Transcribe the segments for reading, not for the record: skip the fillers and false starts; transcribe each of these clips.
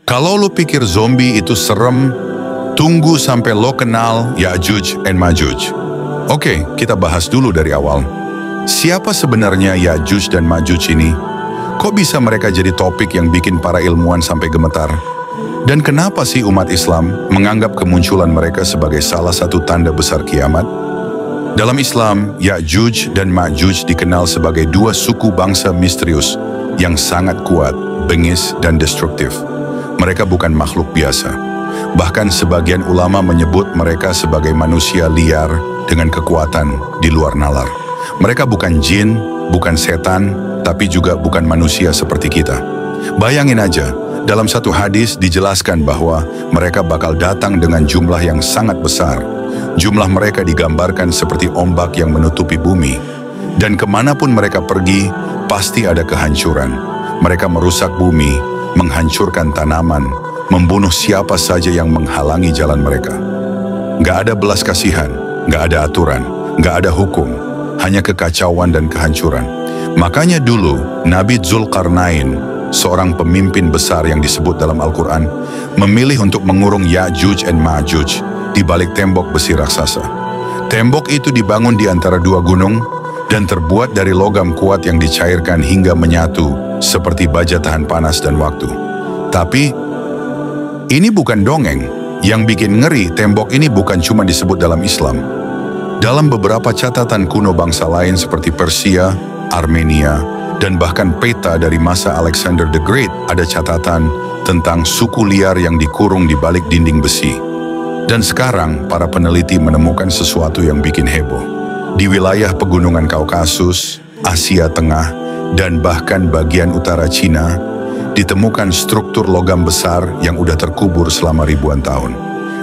Kalau lo pikir zombie itu serem, tunggu sampai lo kenal Ya'juj and Ma'juj. Oke, kita bahas dulu dari awal. Siapa sebenarnya Ya'juj dan Ma'juj ini? Kok bisa mereka jadi topik yang bikin para ilmuwan sampai gemetar? Dan kenapa sih umat Islam menganggap kemunculan mereka sebagai salah satu tanda besar kiamat? Dalam Islam, Ya'juj dan Ma'juj dikenal sebagai dua suku bangsa misterius yang sangat kuat, bengis, dan destruktif. Mereka bukan makhluk biasa. Bahkan sebagian ulama menyebut mereka sebagai manusia liar dengan kekuatan di luar nalar. Mereka bukan jin, bukan setan, tapi juga bukan manusia seperti kita. Bayangin aja, dalam satu hadis dijelaskan bahwa mereka bakal datang dengan jumlah yang sangat besar. Jumlah mereka digambarkan seperti ombak yang menutupi bumi. Dan kemanapun mereka pergi, pasti ada kehancuran. Mereka merusak bumi, menghancurkan tanaman, membunuh siapa saja yang menghalangi jalan mereka. Gak ada belas kasihan, gak ada aturan, gak ada hukum, hanya kekacauan dan kehancuran. Makanya dulu Nabi Dzulqarnain, seorang pemimpin besar yang disebut dalam Al-Quran, memilih untuk mengurung Ya'juj and Ma'juj di balik tembok besi raksasa. Tembok itu dibangun di antara dua gunung dan terbuat dari logam kuat yang dicairkan hingga menyatu seperti baja tahan panas dan waktu. Tapi ini bukan dongeng. Yang bikin ngeri, tembok ini bukan cuma disebut dalam Islam. Dalam beberapa catatan kuno bangsa lain seperti Persia, Armenia, dan bahkan peta dari masa Alexander the Great, ada catatan tentang suku liar yang dikurung di balik dinding besi. Dan sekarang para peneliti menemukan sesuatu yang bikin heboh. Di wilayah pegunungan Kaukasus, Asia Tengah, dan bahkan bagian utara Cina, ditemukan struktur logam besar yang udah terkubur selama ribuan tahun.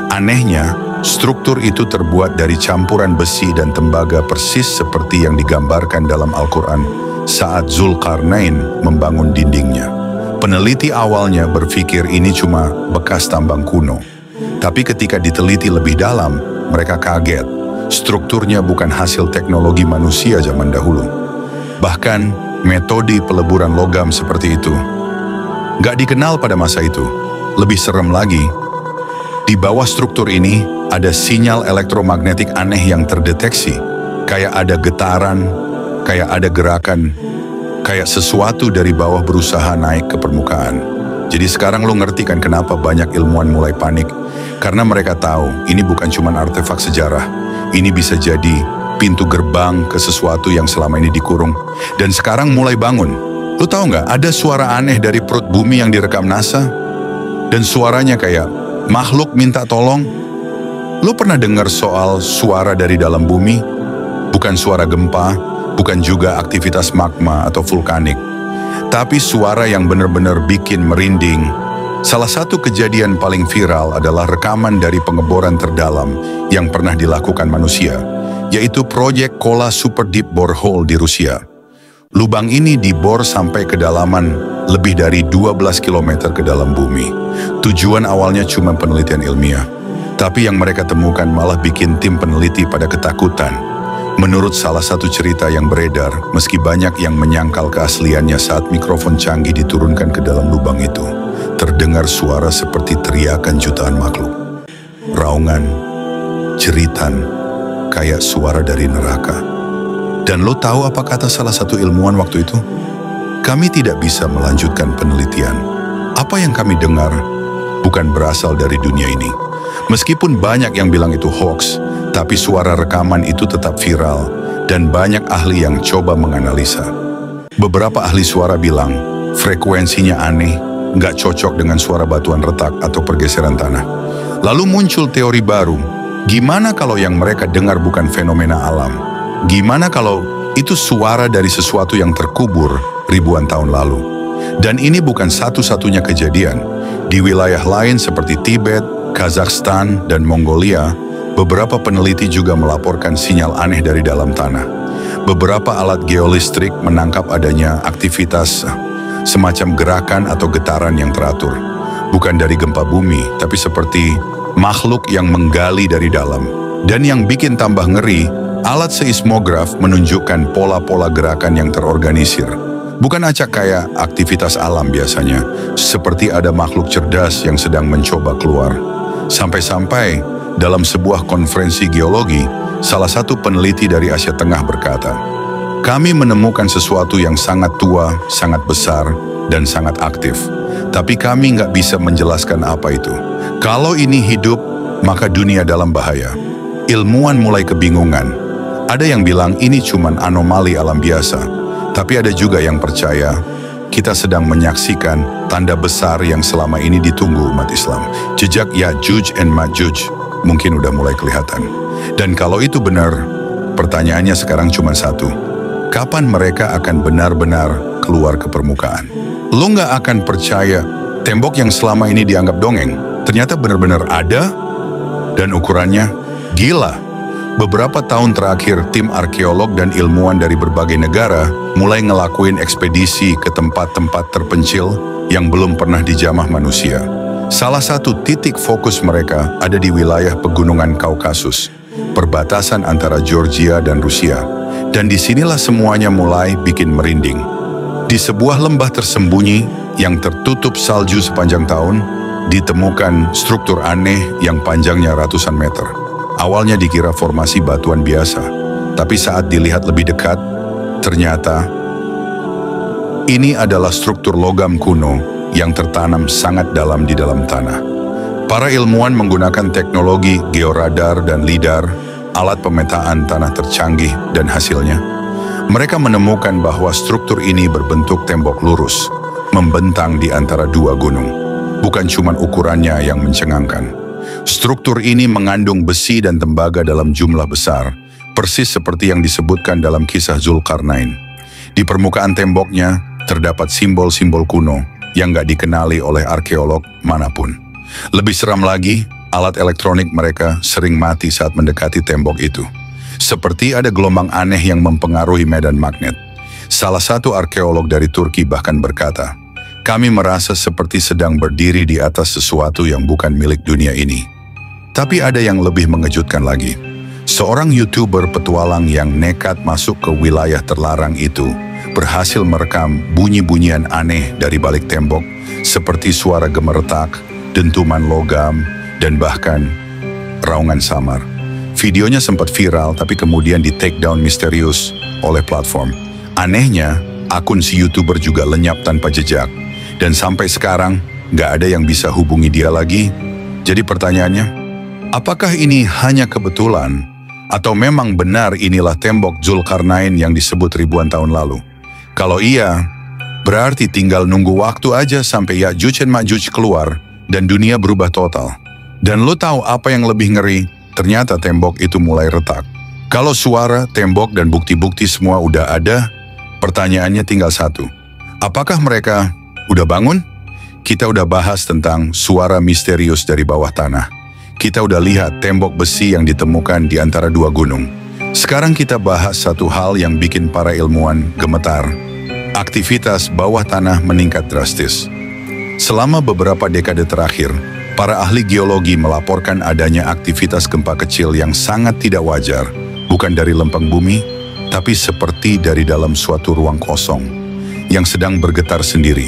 Anehnya, struktur itu terbuat dari campuran besi dan tembaga persis seperti yang digambarkan dalam Al-Quran saat Dzulqarnain membangun dindingnya. Peneliti awalnya berpikir ini cuma bekas tambang kuno. Tapi ketika diteliti lebih dalam, mereka kaget. Strukturnya bukan hasil teknologi manusia zaman dahulu. Bahkan, metode peleburan logam seperti itu gak dikenal pada masa itu. Lebih serem lagi, di bawah struktur ini ada sinyal elektromagnetik aneh yang terdeteksi. Kayak ada getaran, kayak ada gerakan, kayak sesuatu dari bawah berusaha naik ke permukaan. Jadi sekarang lo ngerti kan kenapa banyak ilmuwan mulai panik? Karena mereka tahu ini bukan cuma artefak sejarah. Ini bisa jadi pintu gerbang ke sesuatu yang selama ini dikurung. Dan sekarang mulai bangun. Lo tahu nggak, ada suara aneh dari perut bumi yang direkam NASA? Dan suaranya kayak makhluk minta tolong. Lo pernah dengar soal suara dari dalam bumi? Bukan suara gempa, bukan juga aktivitas magma atau vulkanik. Tapi suara yang benar-benar bikin merinding. Salah satu kejadian paling viral adalah rekaman dari pengeboran terdalam yang pernah dilakukan manusia, yaitu proyek Kola Super Deep Borehole di Rusia. Lubang ini dibor sampai kedalaman lebih dari 12 km ke dalam bumi. Tujuan awalnya cuma penelitian ilmiah, tapi yang mereka temukan malah bikin tim peneliti pada ketakutan. Menurut salah satu cerita yang beredar, meski banyak yang menyangkal keasliannya saat mikrofon canggih diturunkan ke dalam lubang itu, terdengar suara seperti teriakan jutaan makhluk. Raungan, jeritan, kayak suara dari neraka. Dan lo tahu apa kata salah satu ilmuwan waktu itu? Kami tidak bisa melanjutkan penelitian. Apa yang kami dengar bukan berasal dari dunia ini. Meskipun banyak yang bilang itu hoax, tapi suara rekaman itu tetap viral dan banyak ahli yang coba menganalisa. Beberapa ahli suara bilang frekuensinya aneh, nggak cocok dengan suara batuan retak atau pergeseran tanah. Lalu muncul teori baru, gimana kalau yang mereka dengar bukan fenomena alam? Gimana kalau itu suara dari sesuatu yang terkubur ribuan tahun lalu? Dan ini bukan satu-satunya kejadian. Di wilayah lain seperti Tibet, Kazakhstan, dan Mongolia, beberapa peneliti juga melaporkan sinyal aneh dari dalam tanah. Beberapa alat geolistrik menangkap adanya aktivitas semacam gerakan atau getaran yang teratur. Bukan dari gempa bumi, tapi seperti makhluk yang menggali dari dalam. Dan yang bikin tambah ngeri, alat seismograf menunjukkan pola-pola gerakan yang terorganisir. Bukan acak kayak aktivitas alam biasanya, seperti ada makhluk cerdas yang sedang mencoba keluar. Sampai-sampai dalam sebuah konferensi geologi, salah satu peneliti dari Asia Tengah berkata, "Kami menemukan sesuatu yang sangat tua, sangat besar, dan sangat aktif. Tapi kami nggak bisa menjelaskan apa itu. Kalau ini hidup, maka dunia dalam bahaya." Ilmuwan mulai kebingungan. Ada yang bilang ini cuman anomali alam biasa. Tapi ada juga yang percaya kita sedang menyaksikan tanda besar yang selama ini ditunggu umat Islam. Jejak Ya'juj and Ma'juj mungkin udah mulai kelihatan. Dan kalau itu benar, pertanyaannya sekarang cuma satu. Kapan mereka akan benar-benar keluar ke permukaan? Lo nggak akan percaya tembok yang selama ini dianggap dongeng, ternyata benar-benar ada dan ukurannya gila. Beberapa tahun terakhir, tim arkeolog dan ilmuwan dari berbagai negara mulai ngelakuin ekspedisi ke tempat-tempat terpencil yang belum pernah dijamah manusia. Salah satu titik fokus mereka ada di wilayah pegunungan Kaukasus, perbatasan antara Georgia dan Rusia. Dan disinilah semuanya mulai bikin merinding. Di sebuah lembah tersembunyi yang tertutup salju sepanjang tahun, ditemukan struktur aneh yang panjangnya ratusan meter. Awalnya dikira formasi batuan biasa, tapi saat dilihat lebih dekat, ternyata ini adalah struktur logam kuno yang tertanam sangat dalam di dalam tanah. Para ilmuwan menggunakan teknologi georadar dan lidar, alat pemetaan tanah tercanggih, dan hasilnya, mereka menemukan bahwa struktur ini berbentuk tembok lurus, membentang di antara dua gunung. Bukan cuma ukurannya yang mencengangkan. Struktur ini mengandung besi dan tembaga dalam jumlah besar, persis seperti yang disebutkan dalam kisah Zulkarnain. Di permukaan temboknya terdapat simbol-simbol kuno yang gak dikenali oleh arkeolog manapun. Lebih seram lagi, alat elektronik mereka sering mati saat mendekati tembok itu. Seperti ada gelombang aneh yang mempengaruhi medan magnet. Salah satu arkeolog dari Turki bahkan berkata, "Kami merasa seperti sedang berdiri di atas sesuatu yang bukan milik dunia ini." Tapi ada yang lebih mengejutkan lagi. Seorang YouTuber petualang yang nekat masuk ke wilayah terlarang itu berhasil merekam bunyi-bunyian aneh dari balik tembok, seperti suara gemeretak, dentuman logam, dan bahkan raungan samar. Videonya sempat viral tapi kemudian di-take down misterius oleh platform. Anehnya, akun si YouTuber juga lenyap tanpa jejak. Dan sampai sekarang, nggak ada yang bisa hubungi dia lagi. Jadi pertanyaannya, apakah ini hanya kebetulan? Atau memang benar inilah tembok Zulkarnain yang disebut ribuan tahun lalu? Kalau iya, berarti tinggal nunggu waktu aja sampai Ya'juj dan Ma'juj keluar dan dunia berubah total. Dan lo tahu apa yang lebih ngeri? Ternyata tembok itu mulai retak. Kalau suara, tembok, dan bukti-bukti semua udah ada, pertanyaannya tinggal satu. Apakah mereka udah bangun? Kita udah bahas tentang suara misterius dari bawah tanah. Kita udah lihat tembok besi yang ditemukan di antara dua gunung. Sekarang kita bahas satu hal yang bikin para ilmuwan gemetar. Aktivitas bawah tanah meningkat drastis. Selama beberapa dekade terakhir, para ahli geologi melaporkan adanya aktivitas gempa kecil yang sangat tidak wajar, bukan dari lempeng bumi, tapi seperti dari dalam suatu ruang kosong yang sedang bergetar sendiri.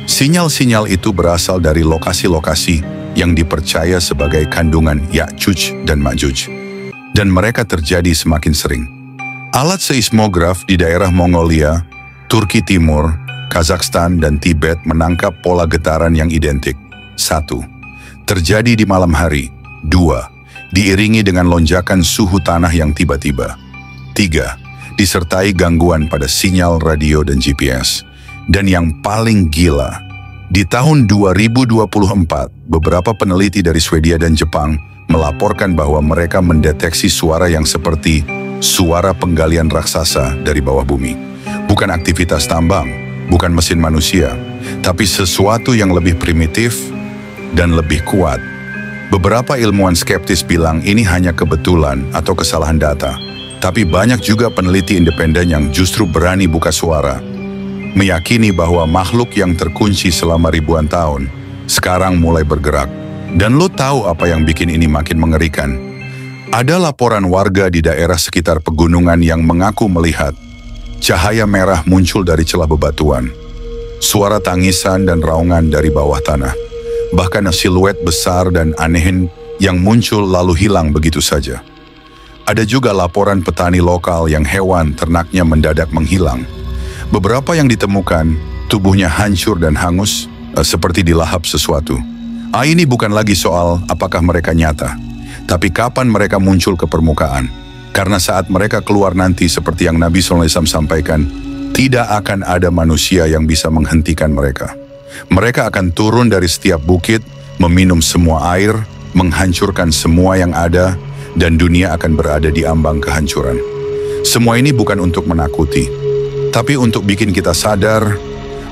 Sinyal-sinyal itu berasal dari lokasi-lokasi yang dipercaya sebagai kandungan Ya'juj dan Ma'juj. Dan mereka terjadi semakin sering. Alat seismograf di daerah Mongolia, Turki Timur, Kazakhstan, dan Tibet menangkap pola getaran yang identik. 1. Terjadi di malam hari. 2. Diiringi dengan lonjakan suhu tanah yang tiba-tiba. 3. Disertai gangguan pada sinyal radio dan GPS. Dan yang paling gila, di tahun 2024, beberapa peneliti dari Swedia dan Jepang melaporkan bahwa mereka mendeteksi suara yang seperti suara penggalian raksasa dari bawah bumi. Bukan aktivitas tambang, bukan mesin manusia, tapi sesuatu yang lebih primitif dan lebih kuat. Beberapa ilmuwan skeptis bilang ini hanya kebetulan atau kesalahan data, tapi banyak juga peneliti independen yang justru berani buka suara, meyakini bahwa makhluk yang terkunci selama ribuan tahun sekarang mulai bergerak. Dan lo tahu apa yang bikin ini makin mengerikan? Ada laporan warga di daerah sekitar pegunungan yang mengaku melihat Cahaya merah muncul dari celah bebatuan. Suara tangisan dan raungan dari bawah tanah. Bahkan siluet besar dan aneh yang muncul lalu hilang begitu saja. Ada juga laporan petani lokal yang hewan ternaknya mendadak menghilang. Beberapa yang ditemukan, tubuhnya hancur dan hangus, seperti dilahap sesuatu. Ini bukan lagi soal apakah mereka nyata, tapi kapan mereka muncul ke permukaan. Karena saat mereka keluar nanti seperti yang Nabi SAW sampaikan, tidak akan ada manusia yang bisa menghentikan mereka. Mereka akan turun dari setiap bukit, meminum semua air, menghancurkan semua yang ada, dan dunia akan berada di ambang kehancuran. Semua ini bukan untuk menakuti, tapi untuk bikin kita sadar,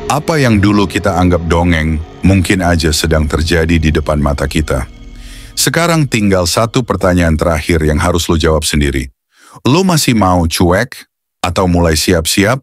apa yang dulu kita anggap dongeng, mungkin aja sedang terjadi di depan mata kita. Sekarang tinggal satu pertanyaan terakhir yang harus lo jawab sendiri. Lo masih mau cuek atau mulai siap-siap